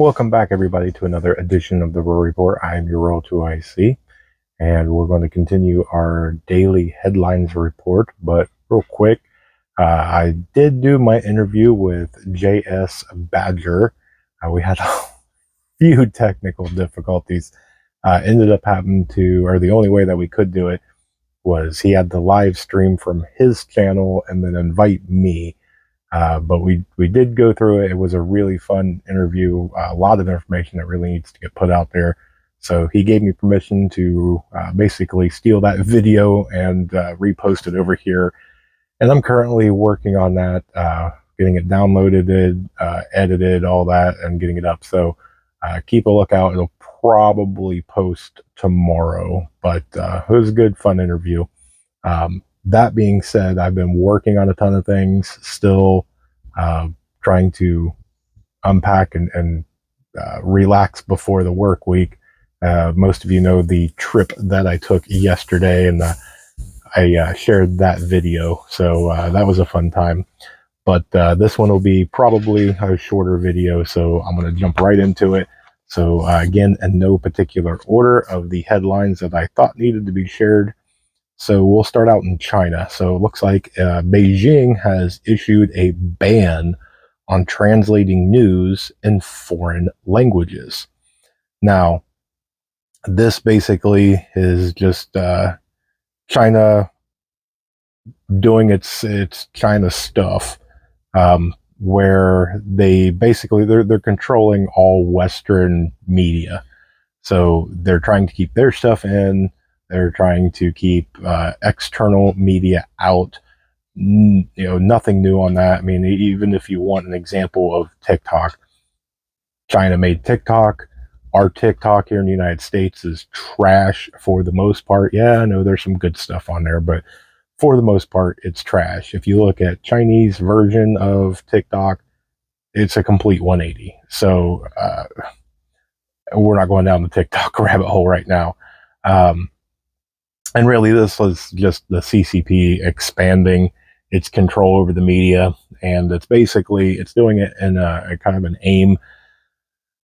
Welcome back, everybody, to another edition of the Rural Report. I'm your Rural 2IC, and we're going to continue our daily headlines report. But real quick, I did do my interview with J.S. Badger. We had a few technical difficulties. Ended up having to, or the only way that we could do it was he had to live stream from his channel and then invite me. But we did go through it. It was a really fun interview. A lot of information that really needs to get put out there. So he gave me permission to basically steal that video and repost it over here. And I'm currently working on that, getting it downloaded, edited, all that, and getting it up. So keep a lookout. It'll probably post tomorrow. But it was a good, fun interview. That being said, I've been working on a ton of things, still trying to unpack and relax before the work week. Most of you know the trip that I took yesterday, and I shared that video, so that was a fun time. But this one will be probably a shorter video, so I'm going to jump right into it. So again, in no particular order of the headlines that I thought needed to be shared. So we'll start out in China. So it looks like Beijing has issued a ban on translating news in foreign languages. Now, this basically is just China doing its China stuff, where they're controlling all Western media. So they're trying to keep their stuff in. They're trying to keep external media out. Nothing new on that. I mean, even if you want an example of TikTok, China made TikTok. Our TikTok here in the United States is trash for the most part. Yeah, I know there's some good stuff on there, but for the most part, it's trash. If you look at Chinese version of TikTok, it's a complete 180. So we're not going down the TikTok rabbit hole right now. And really, this was just the CCP expanding its control over the media, and it's doing it in a kind of an aim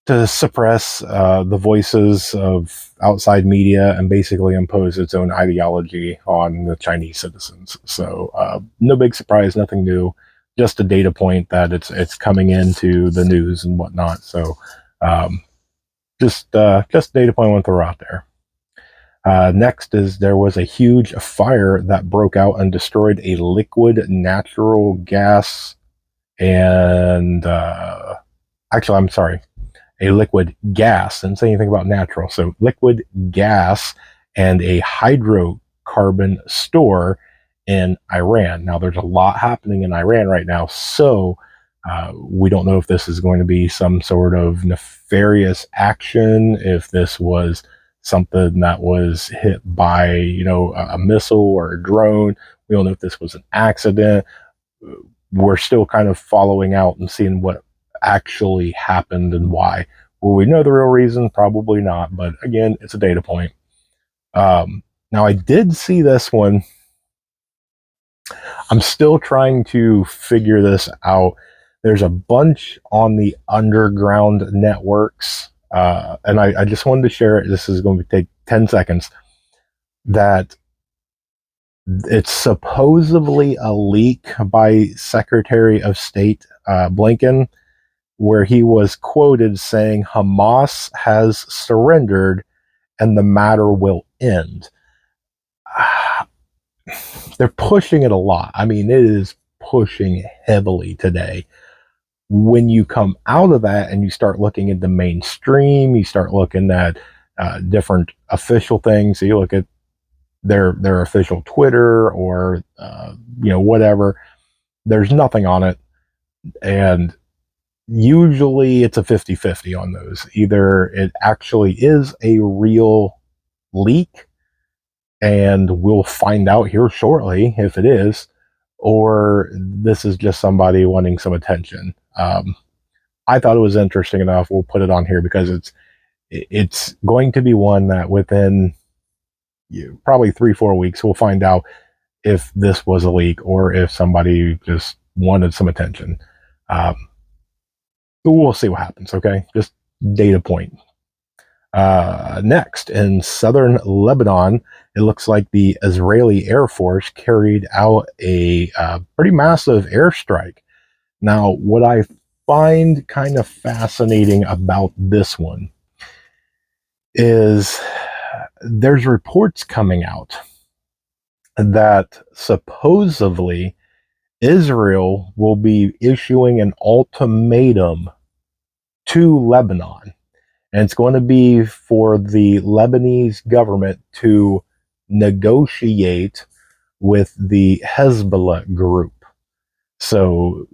to suppress the voices of outside media and basically impose its own ideology on the Chinese citizens. So no big surprise, nothing new, just a data point that it's coming into the news and whatnot. So just a data point I want to throw out there. Next is there was a huge fire that broke out and destroyed a liquid natural gas and actually, I'm sorry, a liquid gas. Didn't say anything about natural. So liquid gas and a hydrocarbon store in Iran. Now, there's a lot happening in Iran right now, so we don't know if this is going to be some sort of nefarious action, if this was something that was hit by, a missile or a drone. We don't know if this was an accident. We're still kind of following out and seeing what actually happened and why. Will we know the real reason? Probably not, but again, it's a data point. Now, I did see this one. I'm still trying to figure this out. There's a bunch on the underground networks, and I just wanted to share it. This is going to take 10 seconds. That it's supposedly a leak by Secretary of State Blinken, where he was quoted saying Hamas has surrendered and the matter will end. They're pushing it a lot. I mean, it is pushing heavily today. When you come out of that and you start looking at the mainstream, you start looking at different official things. So you look at their official Twitter or whatever. There's nothing on it, and usually it's a 50-50 on those. Either it actually is a real leak, and we'll find out here shortly if it is, or this is just somebody wanting some attention. I thought it was interesting enough. We'll put it on here because it's going to be one that within probably 3-4 weeks we'll find out if this was a leak or if somebody just wanted some attention. We'll see what happens. Okay, just data point. Next, in southern Lebanon, it looks like the Israeli Air Force carried out a pretty massive airstrike. Now, what I find kind of fascinating about this one is there's reports coming out that supposedly Israel will be issuing an ultimatum to Lebanon. And it's going to be for the Lebanese government to negotiate with the Hezbollah group. So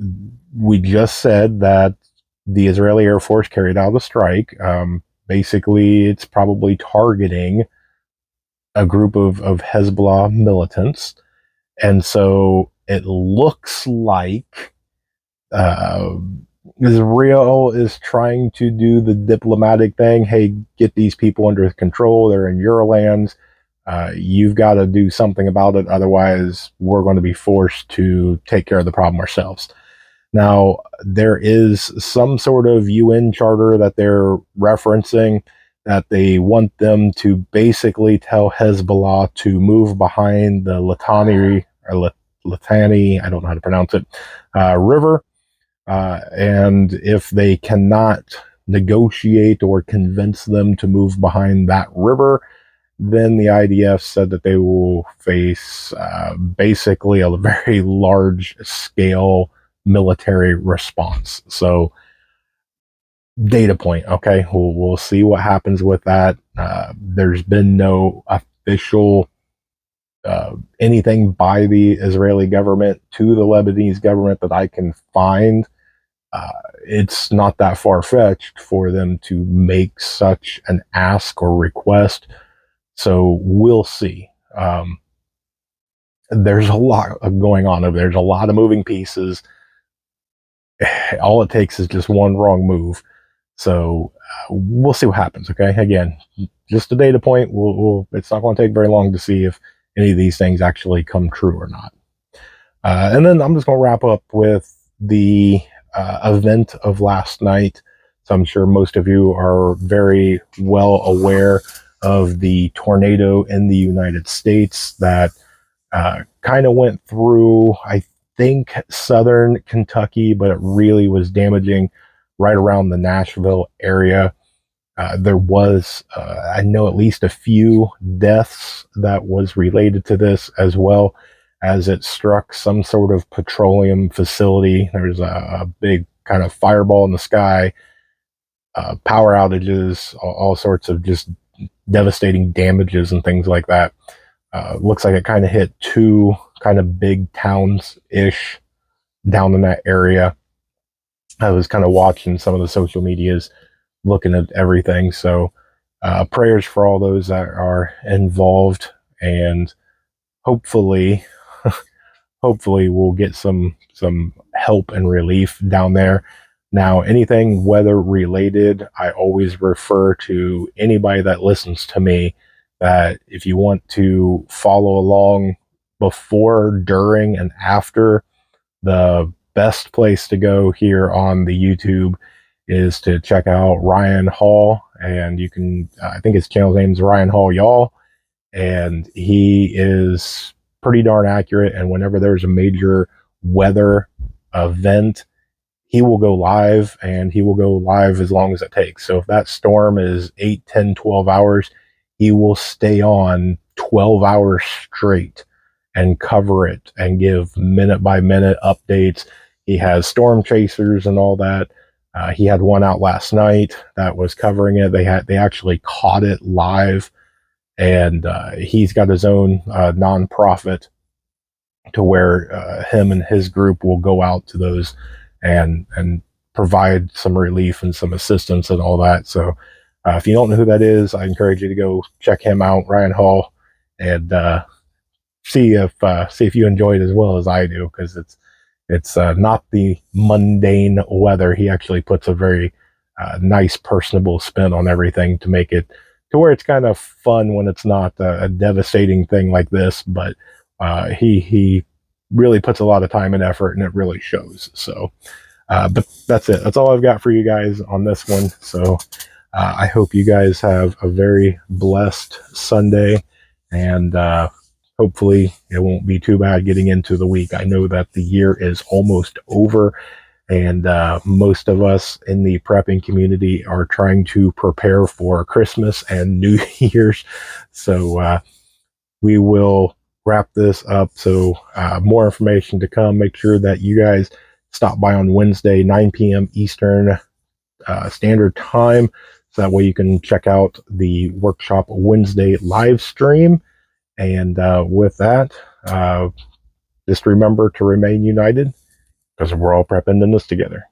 we just said that the Israeli Air Force carried out a strike. Basically, it's probably targeting a group of Hezbollah militants. And so it looks like uh, Israel is trying to do the diplomatic thing. Hey, get these people under control. They're in your lands. You've got to do something about it. Otherwise, we're going to be forced to take care of the problem ourselves. Now, there is some sort of UN charter that they're referencing that they want them to basically tell Hezbollah to move behind the Litani, I don't know how to pronounce it, river. And if they cannot negotiate or convince them to move behind that river, then the IDF said that they will face basically a very large scale military response. So, data point. Okay, we'll see what happens with that. There's been no official anything by the Israeli government to the Lebanese government that I can find. It's not that far fetched for them to make such an ask or request. So we'll see. There's a lot going on over there. There's a lot of moving pieces. All it takes is just one wrong move. So we'll see what happens. Okay, again, just a data point. It's not going to take very long to see if any of these things actually come true or not. And then I'm just going to wrap up with the event of last night. So I'm sure most of you are very well aware of the tornado in the United States that kind of went through, I think, southern Kentucky, but it really was damaging right around the Nashville area. There was, I know, at least a few deaths that was related to this, as well as it struck some sort of petroleum facility. There's a big kind of fireball in the sky, power outages, all sorts of just devastating damages and things like that. Looks like it kind of hit two kind of big towns-ish down in that area. I was kind of watching some of the social medias, looking at everything. So prayers for all those that are involved, and hopefully we'll get some help and relief down there. Now, anything weather related, I always refer to anybody that listens to me that if you want to follow along before, during, and after, the best place to go here on the YouTube is to check out Ryan Hall. And you can, I think his channel's name is Ryan Hall Y'all. And he is pretty darn accurate. And whenever there's a major weather event, he will go live, and he will go live as long as it takes. So if that storm is 8, 10, 12 hours, he will stay on 12 hours straight and cover it and give minute by minute updates. He has storm chasers and all that. He had one out last night that was covering it. They actually caught it live, and he's got his own nonprofit to where him and his group will go out to those and provide some relief and some assistance and all that. So if you don't know who that is, I encourage you to go check him out, Ryan Hall, and see if you enjoy it as well as I do, because it's not the mundane weather. He actually puts a very nice, personable spin on everything to make it to where it's kind of fun when it's not a devastating thing like this. But he really puts a lot of time and effort, and it really shows. So But that's it. That's all I've got for you guys on this one. So I hope you guys have a very blessed Sunday, and hopefully it won't be too bad getting into the week. I know that the year is almost over, and most of us in the prepping community are trying to prepare for Christmas and New Year's. So we will wrap this up. So more information to come. Make sure that you guys stop by on Wednesday, 9 p.m. Eastern Standard Time. So that way you can check out the Workshop Wednesday live stream. And with that, just remember to remain united, because we're all prepping in this together.